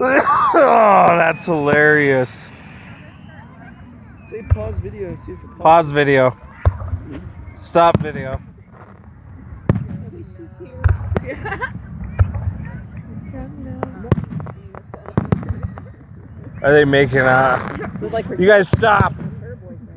Oh, that's hilarious. Say pause video and see if it pauses. Pause video. Stop video. At least she's here. Are they making out? So like You guys stop.